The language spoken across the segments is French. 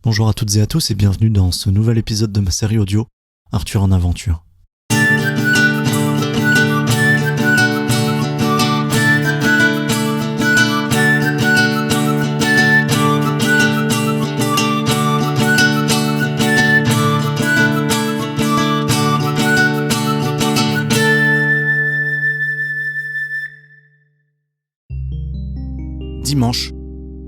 Bonjour à toutes et à tous et bienvenue dans ce nouvel épisode de ma série audio Arthur en aventure. Dimanche,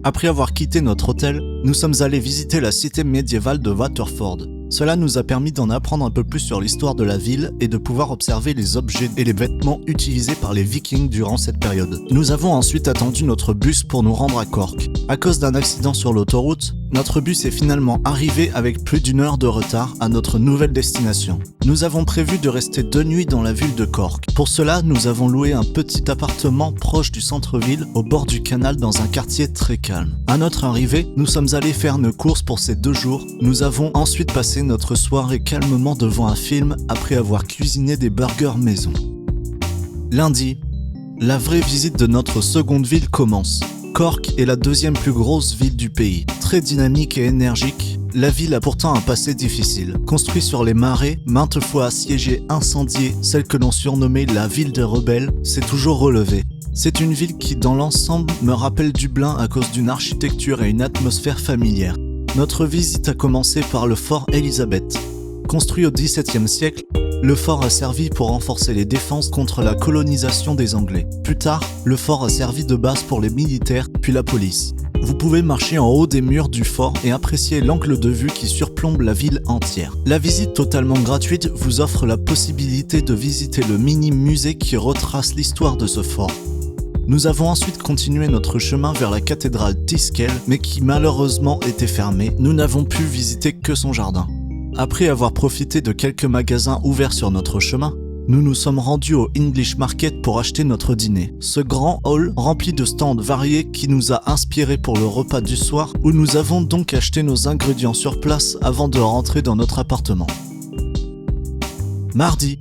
après avoir quitté notre hôtel, nous sommes allés visiter la cité médiévale de Waterford. Cela nous a permis d'en apprendre un peu plus sur l'histoire de la ville et de pouvoir observer les objets et les vêtements utilisés par les Vikings durant cette période. Nous avons ensuite attendu notre bus pour nous rendre à Cork. À cause d'un accident sur l'autoroute, notre bus est finalement arrivé avec plus d'1 heure de retard à notre nouvelle destination. Nous avons prévu de rester 2 nuits dans la ville de Cork. Pour cela, nous avons loué un petit appartement proche du centre-ville, au bord du canal dans un quartier très calme. À notre arrivée, nous sommes allés faire nos courses pour ces 2 jours. Nous avons ensuite passé notre soirée calmement devant un film après avoir cuisiné des burgers maison. Lundi, la vraie visite de notre seconde ville commence. Cork est la 2e plus grosse ville du pays. Très dynamique et énergique, la ville a pourtant un passé difficile. Construite sur les marais, maintes fois assiégée, incendiée, celle que l'on surnommait la ville des rebelles, s'est toujours relevée. C'est une ville qui, dans l'ensemble, me rappelle Dublin à cause d'une architecture et une atmosphère familière. Notre visite a commencé par le fort Elizabeth. Construit au XVIIe siècle, le fort a servi pour renforcer les défenses contre la colonisation des Anglais. Plus tard, le fort a servi de base pour les militaires, puis la police. Vous pouvez marcher en haut des murs du fort et apprécier l'angle de vue qui surplombe la ville entière. La visite totalement gratuite vous offre la possibilité de visiter le mini-musée qui retrace l'histoire de ce fort. Nous avons ensuite continué notre chemin vers la cathédrale d'Iskell, mais qui malheureusement était fermée. Nous n'avons pu visiter que son jardin. Après avoir profité de quelques magasins ouverts sur notre chemin, nous nous sommes rendus au English Market pour acheter notre dîner. Ce grand hall rempli de stands variés qui nous a inspirés pour le repas du soir, où nous avons donc acheté nos ingrédients sur place avant de rentrer dans notre appartement. Mardi,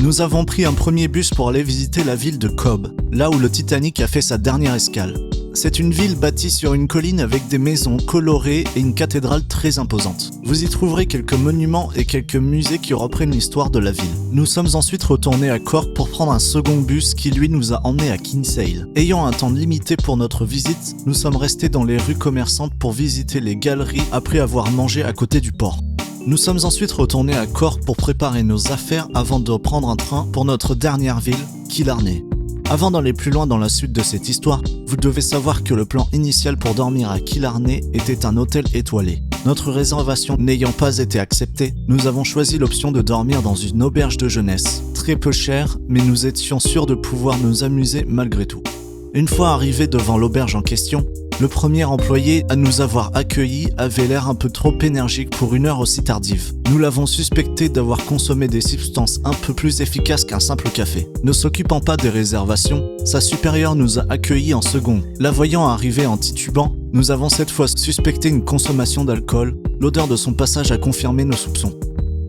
nous avons pris un premier bus pour aller visiter la ville de Cobh, là où le Titanic a fait sa dernière escale. C'est une ville bâtie sur une colline avec des maisons colorées et une cathédrale très imposante. Vous y trouverez quelques monuments et quelques musées qui reprennent l'histoire de la ville. Nous sommes ensuite retournés à Cork pour prendre un second bus qui lui nous a emmenés à Kinsale. Ayant un temps limité pour notre visite, nous sommes restés dans les rues commerçantes pour visiter les galeries après avoir mangé à côté du port. Nous sommes ensuite retournés à Cork pour préparer nos affaires avant de prendre un train pour notre dernière ville, Killarney. Avant d'aller plus loin dans la suite de cette histoire, vous devez savoir que le plan initial pour dormir à Killarney était un hôtel étoilé. Notre réservation n'ayant pas été acceptée, nous avons choisi l'option de dormir dans une auberge de jeunesse. Très peu chère, mais nous étions sûrs de pouvoir nous amuser malgré tout. Une fois arrivés devant l'auberge en question, le premier employé à nous avoir accueillis avait l'air un peu trop énergique pour une heure aussi tardive. Nous l'avons suspecté d'avoir consommé des substances un peu plus efficaces qu'un simple café. Ne s'occupant pas des réservations, sa supérieure nous a accueillis en second. La voyant arriver en titubant, nous avons cette fois suspecté une consommation d'alcool. L'odeur de son passage a confirmé nos soupçons.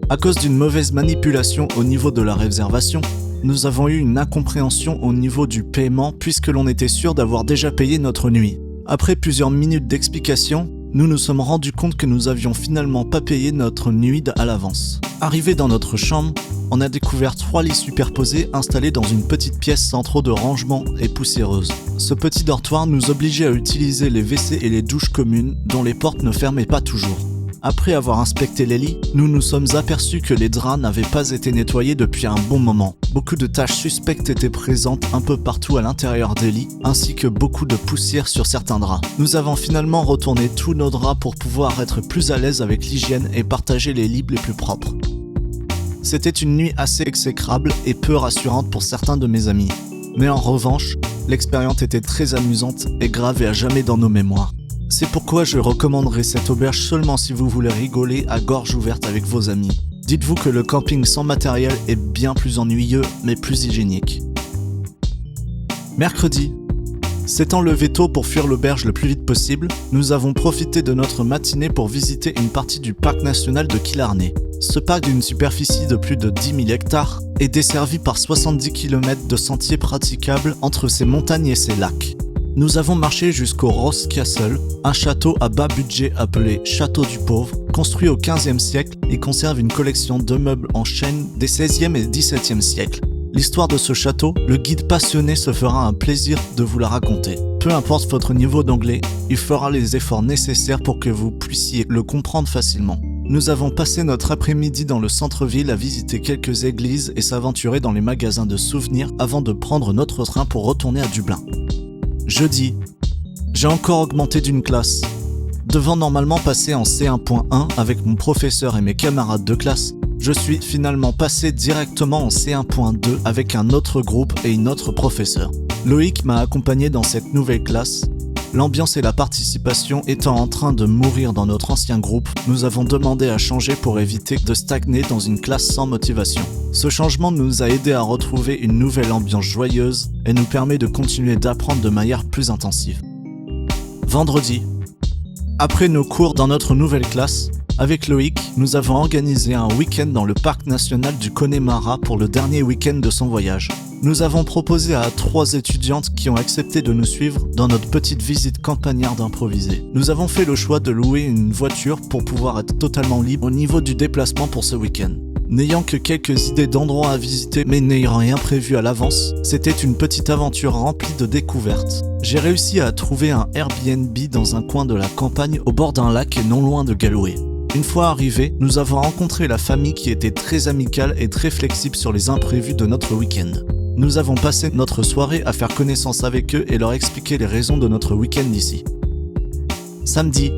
À cause d'une mauvaise manipulation au niveau de la réservation, nous avons eu une incompréhension au niveau du paiement puisque l'on était sûr d'avoir déjà payé notre nuit. Après plusieurs minutes d'explication, nous nous sommes rendus compte que nous avions finalement pas payé notre nuit à l'avance. Arrivé dans notre chambre, on a découvert 3 lits superposés installés dans une petite pièce sans trop de rangement et poussiéreuse. Ce petit dortoir nous obligeait à utiliser les WC et les douches communes dont les portes ne fermaient pas toujours. Après avoir inspecté les lits, nous nous sommes aperçus que les draps n'avaient pas été nettoyés depuis un bon moment. Beaucoup de taches suspectes étaient présentes un peu partout à l'intérieur des lits, ainsi que beaucoup de poussière sur certains draps. Nous avons finalement retourné tous nos draps pour pouvoir être plus à l'aise avec l'hygiène et partager les lits les plus propres. C'était une nuit assez exécrable et peu rassurante pour certains de mes amis. Mais en revanche, l'expérience était très amusante et gravée à jamais dans nos mémoires. C'est pourquoi je recommanderais cette auberge seulement si vous voulez rigoler à gorge ouverte avec vos amis. Dites-vous que le camping sans matériel est bien plus ennuyeux, mais plus hygiénique. Mercredi. S'étant levé tôt pour fuir l'auberge le plus vite possible, nous avons profité de notre matinée pour visiter une partie du parc national de Killarney. Ce parc d'une superficie de plus de 10 000 hectares est desservi par 70 km de sentiers praticables entre ses montagnes et ses lacs. Nous avons marché jusqu'au Ross Castle, un château à bas budget appelé Château du Pauvre, construit au XVe siècle et conserve une collection de meubles en chêne des XVIe et XVIIe siècles. L'histoire de ce château, le guide passionné se fera un plaisir de vous la raconter. Peu importe votre niveau d'anglais, il fera les efforts nécessaires pour que vous puissiez le comprendre facilement. Nous avons passé notre après-midi dans le centre-ville à visiter quelques églises et s'aventurer dans les magasins de souvenirs avant de prendre notre train pour retourner à Dublin. Jeudi, j'ai encore augmenté d'une classe. Devant normalement passer en C1.1 avec mon professeur et mes camarades de classe, je suis finalement passé directement en C1.2 avec un autre groupe et une autre professeure. Loïc m'a accompagné dans cette nouvelle classe. L'ambiance et la participation étant en train de mourir dans notre ancien groupe, nous avons demandé à changer pour éviter de stagner dans une classe sans motivation. Ce changement nous a aidé à retrouver une nouvelle ambiance joyeuse et nous permet de continuer d'apprendre de manière plus intensive. Vendredi, après nos cours dans notre nouvelle classe, avec Loïc, nous avons organisé un week-end dans le parc national du Connemara pour le dernier week-end de son voyage. Nous avons proposé à 3 étudiantes qui ont accepté de nous suivre dans notre petite visite campagnarde improvisée. Nous avons fait le choix de louer une voiture pour pouvoir être totalement libre au niveau du déplacement pour ce week-end. N'ayant que quelques idées d'endroits à visiter mais n'ayant rien prévu à l'avance, c'était une petite aventure remplie de découvertes. J'ai réussi à trouver un Airbnb dans un coin de la campagne au bord d'un lac et non loin de Galway. Une fois arrivés, nous avons rencontré la famille qui était très amicale et très flexible sur les imprévus de notre week-end. Nous avons passé notre soirée à faire connaissance avec eux et leur expliquer les raisons de notre week-end ici. Samedi,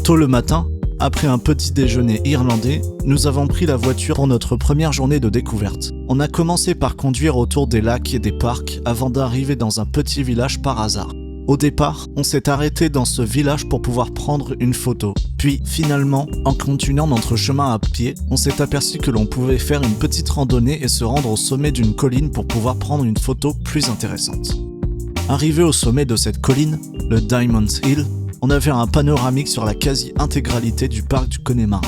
tôt le matin, après un petit déjeuner irlandais, nous avons pris la voiture pour notre première journée de découverte. On a commencé par conduire autour des lacs et des parcs avant d'arriver dans un petit village par hasard. Au départ, on s'est arrêté dans ce village pour pouvoir prendre une photo. Puis, finalement, en continuant notre chemin à pied, on s'est aperçu que l'on pouvait faire une petite randonnée et se rendre au sommet d'une colline pour pouvoir prendre une photo plus intéressante. Arrivé au sommet de cette colline, le Diamond Hill, on avait un panoramique sur la quasi-intégralité du parc du Connemara.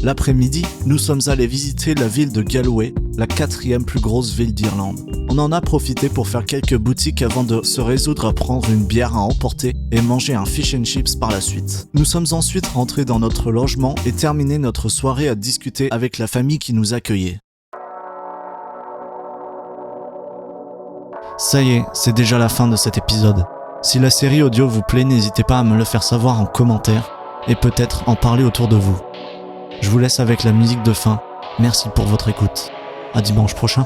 L'après-midi, nous sommes allés visiter la ville de Galway, la 4e plus grosse ville d'Irlande. On en a profité pour faire quelques boutiques avant de se résoudre à prendre une bière à emporter et manger un fish and chips par la suite. Nous sommes ensuite rentrés dans notre logement et terminé notre soirée à discuter avec la famille qui nous accueillait. Ça y est, c'est déjà la fin de cet épisode. Si la série audio vous plaît, n'hésitez pas à me le faire savoir en commentaire et peut-être en parler autour de vous. Je vous laisse avec la musique de fin. Merci pour votre écoute. À dimanche prochain.